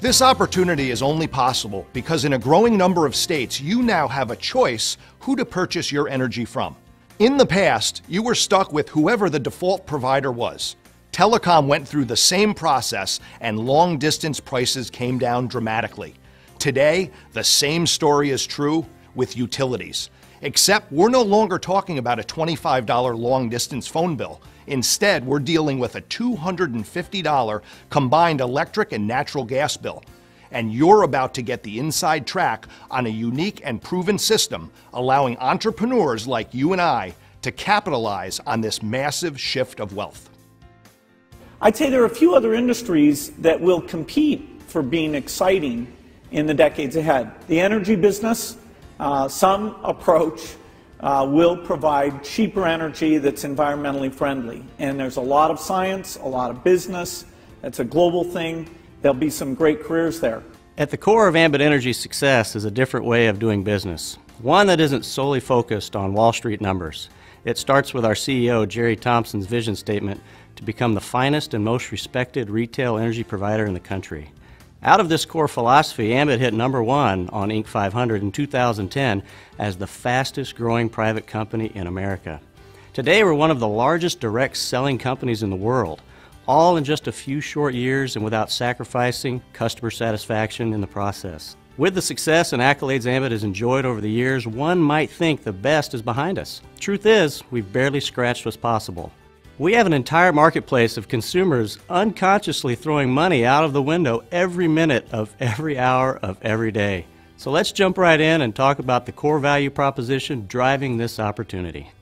This opportunity is only possible because in a growing number of states, you now have a choice who to purchase your energy from. In the past, you were stuck with whoever the default provider was. Telecom went through the same process and long-distance prices came down dramatically. Today, the same story is true with utilities. Except we're no longer talking about a $25 long-distance phone bill. Instead, we're dealing with a $250 combined electric and natural gas bill. And you're about to get the inside track on a unique and proven system allowing entrepreneurs like you and I to capitalize on this massive shift of wealth. I'd say there are a few other industries that will compete for being exciting in the decades ahead. The energy business, some approach will provide cheaper energy that's environmentally friendly. And there's a lot of science, a lot of business. It's a global thing. There'll be some great careers there. At the core of Ambit Energy's success is a different way of doing business, one that isn't solely focused on Wall Street numbers. It starts with our CEO, Jerry Thompson's vision statement to become the finest and most respected retail energy provider in the country. Out of this core philosophy, Ambit hit #1 on Inc. 500 in 2010 as the fastest growing private company in America. Today, we're one of the largest direct selling companies in the world, all in just a few short years and without sacrificing customer satisfaction in the process. With the success and accolades Ambit has enjoyed over the years, one might think the best is behind us. Truth is, we've barely scratched what's possible. We have an entire marketplace of consumers unconsciously throwing money out of the window every minute of every hour of every day. So let's jump right in and talk about the core value proposition driving this opportunity.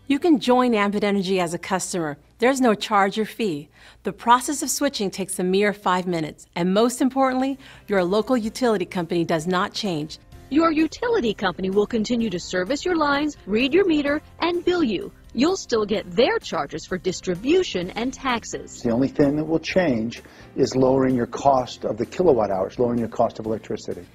You can join Ambit Energy as a customer. There's no charge or fee. The process of switching takes a mere 5 minutes. And most importantly, your local utility company does not change. Your utility company will continue to service your lines, read your meter, and bill you. You'll still get their charges for distribution and taxes. The only thing that will change is lowering your cost of the kilowatt hours, lowering your cost of electricity.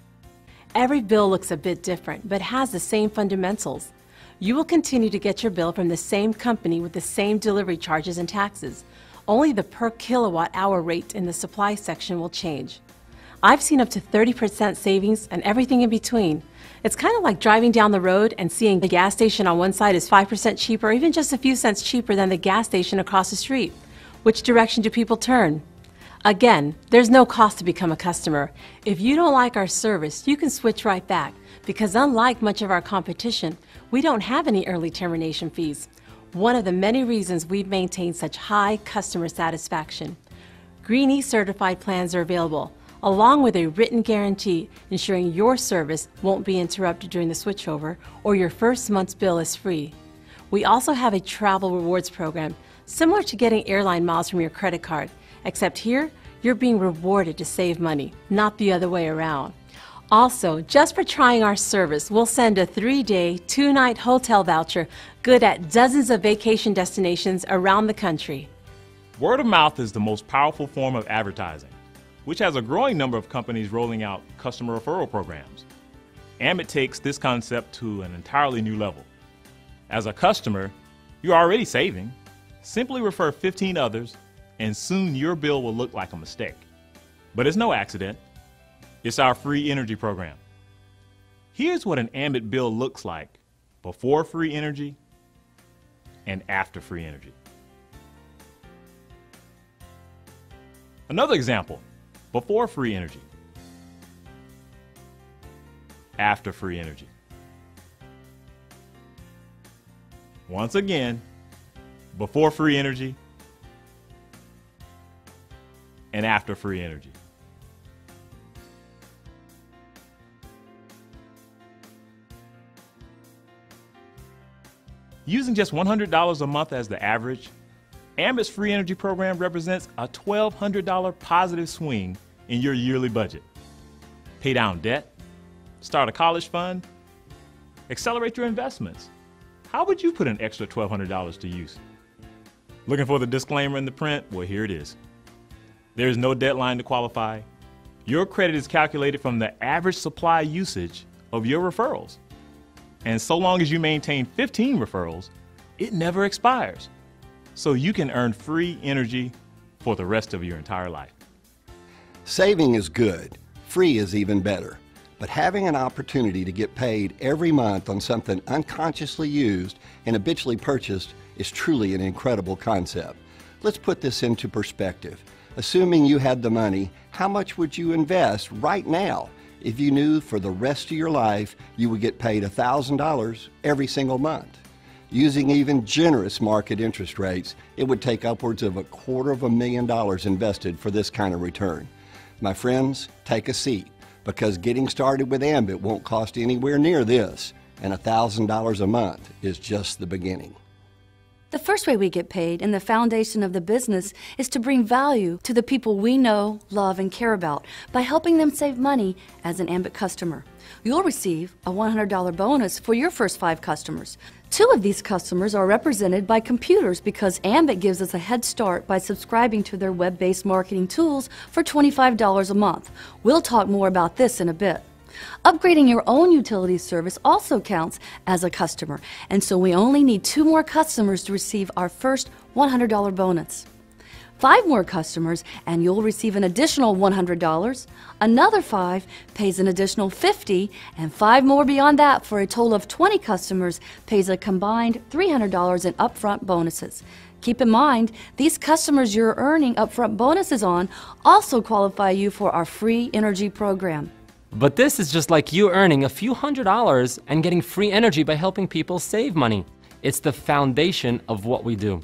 Every bill looks a bit different, but has the same fundamentals. You will continue to get your bill from the same company with the same delivery charges and taxes. Only the per kilowatt hour rate in the supply section will change. I've seen up to 30% savings and everything in between. It's kind of like driving down the road and seeing the gas station on one side is 5% cheaper, or even just a few cents cheaper than the gas station across the street. Which direction do people turn? Again, there's no cost to become a customer. If you don't like our service, you can switch right back, because unlike much of our competition, we don't have any early termination fees. One of the many reasons we've maintained such high customer satisfaction. Green E certified plans are available, along with a written guarantee ensuring your service won't be interrupted during the switchover or your first month's bill is free. We also have a travel rewards program, similar to getting airline miles from your credit card, except here, you're being rewarded to save money, not the other way around. Also, just for trying our service, we'll send a 3-day, 2-night hotel voucher good at dozens of vacation destinations around the country. Word of mouth is the most powerful form of advertising, which has a growing number of companies rolling out customer referral programs. Ambit takes this concept to an entirely new level. As a customer, you're already saving. Simply refer 15 others, and soon your bill will look like a mistake. But it's no accident. It's our free energy program. Here's what an Ambit bill looks like before free energy and after free energy. Another example. Before free energy, after free energy. Once again, before free energy and after free energy. Using just $100 a month as the average, Ambit's free energy program represents a $1,200 positive swing in your yearly budget. Pay down debt, start a college fund, accelerate your investments. How would you put an extra $1,200 to use? Looking for the disclaimer in the print? Well, here it is. There is no deadline to qualify. Your credit is calculated from the average supply usage of your referrals. And so long as you maintain 15 referrals, it never expires. So you can earn free energy for the rest of your entire life. Saving is good. Free is even better. But having an opportunity to get paid every month on something unconsciously used and habitually purchased is truly an incredible concept. Let's put this into perspective. Assuming you had the money, how much would you invest right now if you knew for the rest of your life you would get paid $1,000 every single month? Using even generous market interest rates, it would take upwards of $250,000 invested for this kind of return. My friends, take a seat, because getting started with Ambit won't cost anywhere near this, and $1,000 a month is just the beginning. The first way we get paid and the foundation of the business is to bring value to the people we know, love, and care about by helping them save money as an Ambit customer. You'll receive a $100 bonus for your first 5 customers. 2 of these customers are represented by computers because Ambit gives us a head start by subscribing to their web-based marketing tools for $25 a month. We'll talk more about this in a bit. Upgrading your own utility service also counts as a customer, and so we only need 2 more customers to receive our first $100 bonus. 5 more customers and you'll receive an additional $100. Another 5 pays an additional $50, and 5 more beyond that for a total of 20 customers pays a combined $300 in upfront bonuses. Keep in mind, these customers you're earning upfront bonuses on also qualify you for our free energy program. But this is just like you earning a few $100s and getting free energy by helping people save money. It's the foundation of what we do.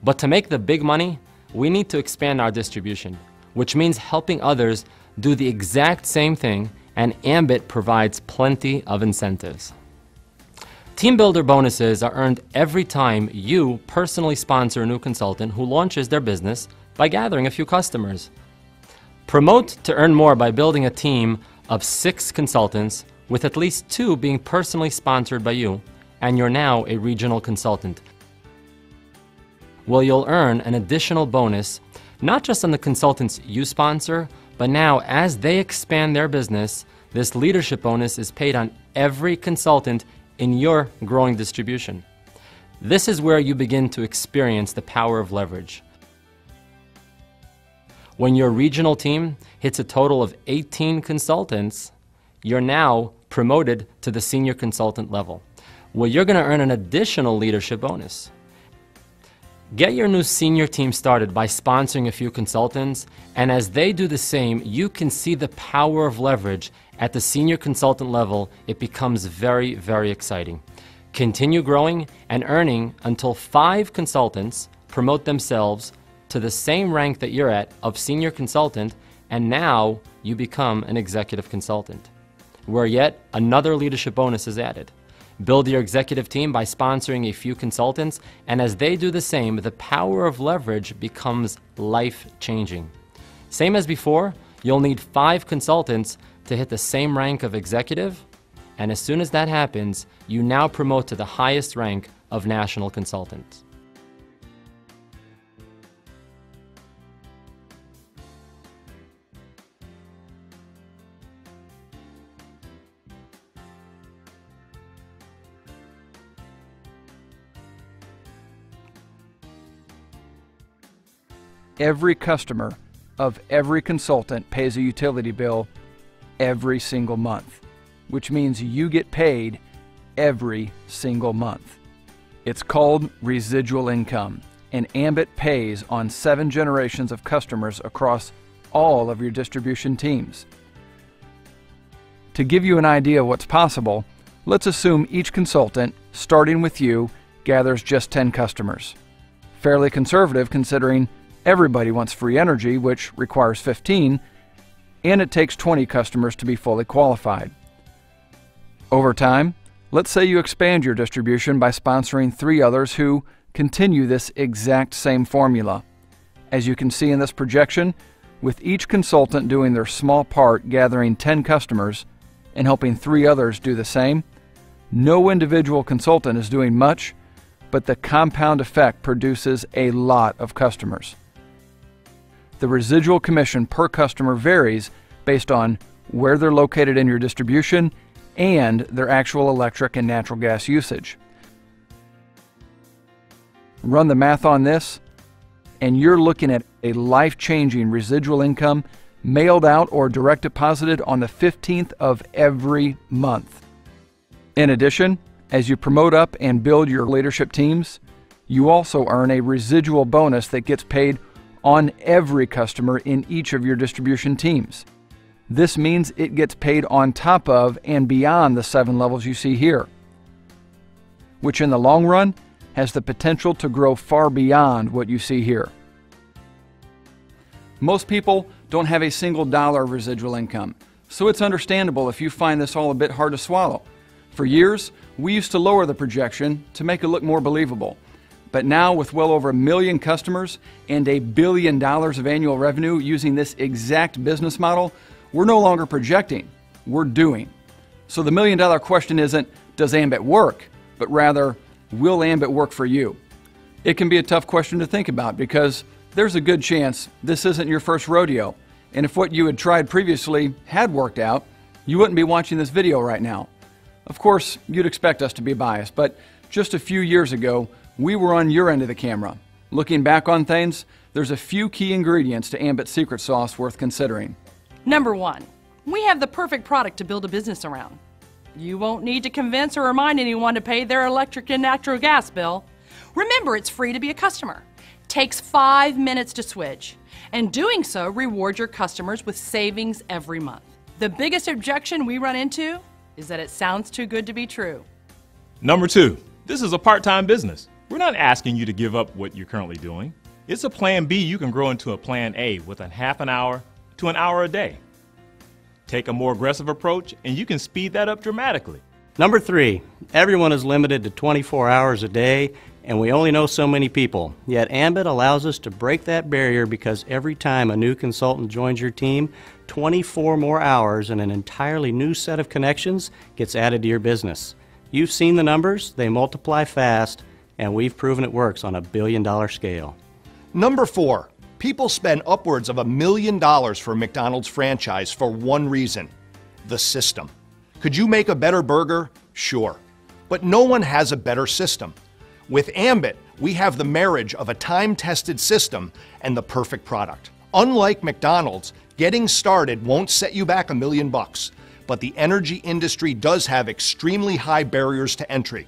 But to make the big money, we need to expand our distribution, which means helping others do the exact same thing, and Ambit provides plenty of incentives. Team Builder bonuses are earned every time you personally sponsor a new consultant who launches their business by gathering a few customers. Promote to earn more by building a team of 6 consultants, with at least 2 being personally sponsored by you, and you're now a regional consultant. Well, you'll earn an additional bonus, not just on the consultants you sponsor, but now as they expand their business, this leadership bonus is paid on every consultant in your growing distribution. This is where you begin to experience the power of leverage. When your regional team hits a total of 18 consultants, you're now promoted to the senior consultant level. Well, you're going to earn an additional leadership bonus. Get your new senior team started by sponsoring a few consultants, and as they do the same, you can see the power of leverage at the senior consultant level. It becomes very, very exciting. Continue growing and earning until 5 consultants promote themselves to the same rank that you're at of senior consultant, and now you become an executive consultant, where yet another leadership bonus is added. Build your executive team by sponsoring a few consultants, and as they do the same, the power of leverage becomes life-changing. Same as before, you'll need 5 consultants to hit the same rank of executive, and as soon as that happens, you now promote to the highest rank of national consultant. Every customer of every consultant pays a utility bill every single month, which means you get paid every single month. It's called residual income, and Ambit pays on 7 generations of customers across all of your distribution teams. To give you an idea of what's possible, let's assume each consultant, starting with you, gathers just 10 customers. Fairly conservative considering everybody wants free energy, which requires 15, and it takes 20 customers to be fully qualified. Over time, let's say you expand your distribution by sponsoring 3 others who continue this exact same formula. As you can see in this projection, with each consultant doing their small part gathering 10 customers and helping 3 others do the same, no individual consultant is doing much, but the compound effect produces a lot of customers. The residual commission per customer varies based on where they're located in your distribution and their actual electric and natural gas usage. Run the math on this, and you're looking at a life-changing residual income mailed out or direct deposited on the 15th of every month. In addition, as you promote up and build your leadership teams, you also earn a residual bonus that gets paid on every customer in each of your distribution teams. This means it gets paid on top of and beyond the 7 levels you see here, which in the long run has the potential to grow far beyond what you see here. Most people don't have a single dollar of residual income, so it's understandable if you find this all a bit hard to swallow. For years, we used to lower the projection to make it look more believable. But now, with well over 1 million customers and $1 billion of annual revenue using this exact business model, we're no longer projecting, we're doing. So the $1 million question isn't, does Ambit work? But rather, will Ambit work for you? It can be a tough question to think about because there's a good chance this isn't your first rodeo. And if what you had tried previously had worked out, you wouldn't be watching this video right now. Of course, you'd expect us to be biased, but just a few years ago, we were on your end of the camera. Looking back on things, there's a few key ingredients to Ambit's secret sauce worth considering. Number 1, we have the perfect product to build a business around. You won't need to convince or remind anyone to pay their electric and natural gas bill. Remember, it's free to be a customer. Takes 5 minutes to switch, and doing so rewards your customers with savings every month. The biggest objection we run into is that it sounds too good to be true. Number 2, this is a part-time business. We're not asking you to give up what you're currently doing. It's a plan B you can grow into a plan A with a half an hour to an hour a day. Take a more aggressive approach and you can speed that up dramatically. Number 3, everyone is limited to 24 hours a day and we only know so many people. Yet Ambit allows us to break that barrier because every time a new consultant joins your team, 24 more hours and an entirely new set of connections gets added to your business. You've seen the numbers, they multiply fast, and we've proven it works on a billion-dollar scale. Number 4, people spend upwards of $1 million for a McDonald's franchise for one reason: the system. Could you make a better burger? Sure. But no one has a better system. With Ambit, we have the marriage of a time-tested system and the perfect product. Unlike McDonald's, getting started won't set you back $1 million, but the energy industry does have extremely high barriers to entry.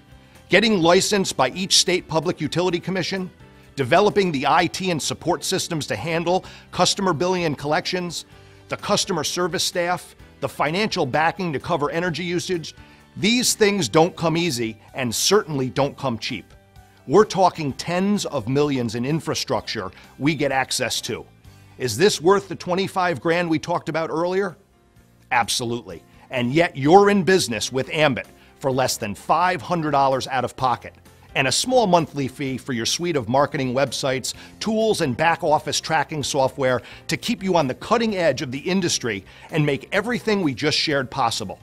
Getting licensed by each state public utility commission, developing the IT and support systems to handle customer billing and collections, the customer service staff, the financial backing to cover energy usage, these things don't come easy and certainly don't come cheap. We're talking tens of millions in infrastructure we get access to. Is this worth the 25 grand we talked about earlier? Absolutely. And yet you're in business with Ambit for less than $500 out of pocket, and a small monthly fee for your suite of marketing websites, tools, and back-office tracking software to keep you on the cutting edge of the industry and make everything we just shared possible.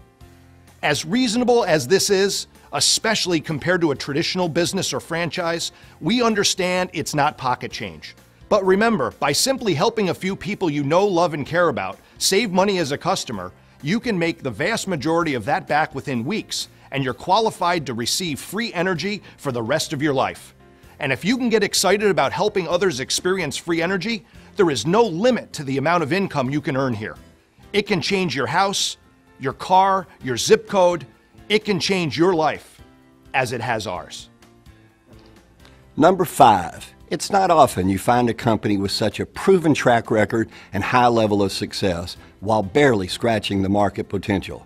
As reasonable as this is, especially compared to a traditional business or franchise, we understand it's not pocket change. But remember, by simply helping a few people you know, love, and care about save money as a customer, you can make the vast majority of that back within weeks, and you're qualified to receive free energy for the rest of your life. And if you can get excited about helping others experience free energy, there is no limit to the amount of income you can earn here. It can change your house, your car, your zip code. It can change your life, as it has ours. Number 5, it's not often you find a company with such a proven track record and high level of success while barely scratching the market potential.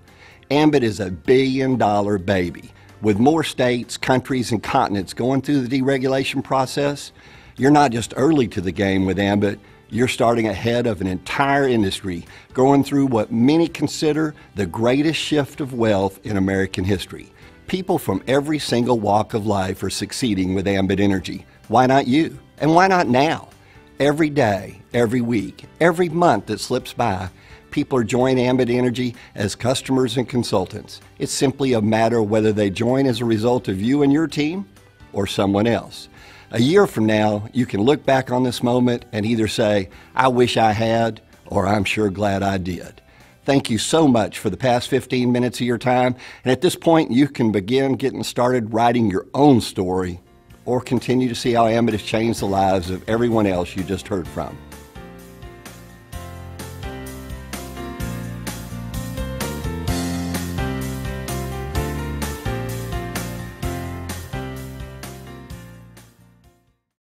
Ambit is a $1 billion baby. With more states, countries, and continents going through the deregulation process, you're not just early to the game with Ambit, you're starting ahead of an entire industry going through what many consider the greatest shift of wealth in American history. People from every single walk of life are succeeding with Ambit Energy. Why not you? And why not now? Every day, every week, every month that slips by, people are joining Ambit Energy as customers and consultants. It's simply a matter of whether they join as a result of you and your team or someone else. A year from now, you can look back on this moment and either say, I wish I had, or I'm sure glad I did. Thank you so much for the past 15 minutes of your time. And at this point, you can begin getting started writing your own story or continue to see how Ambit has changed the lives of everyone else you just heard from.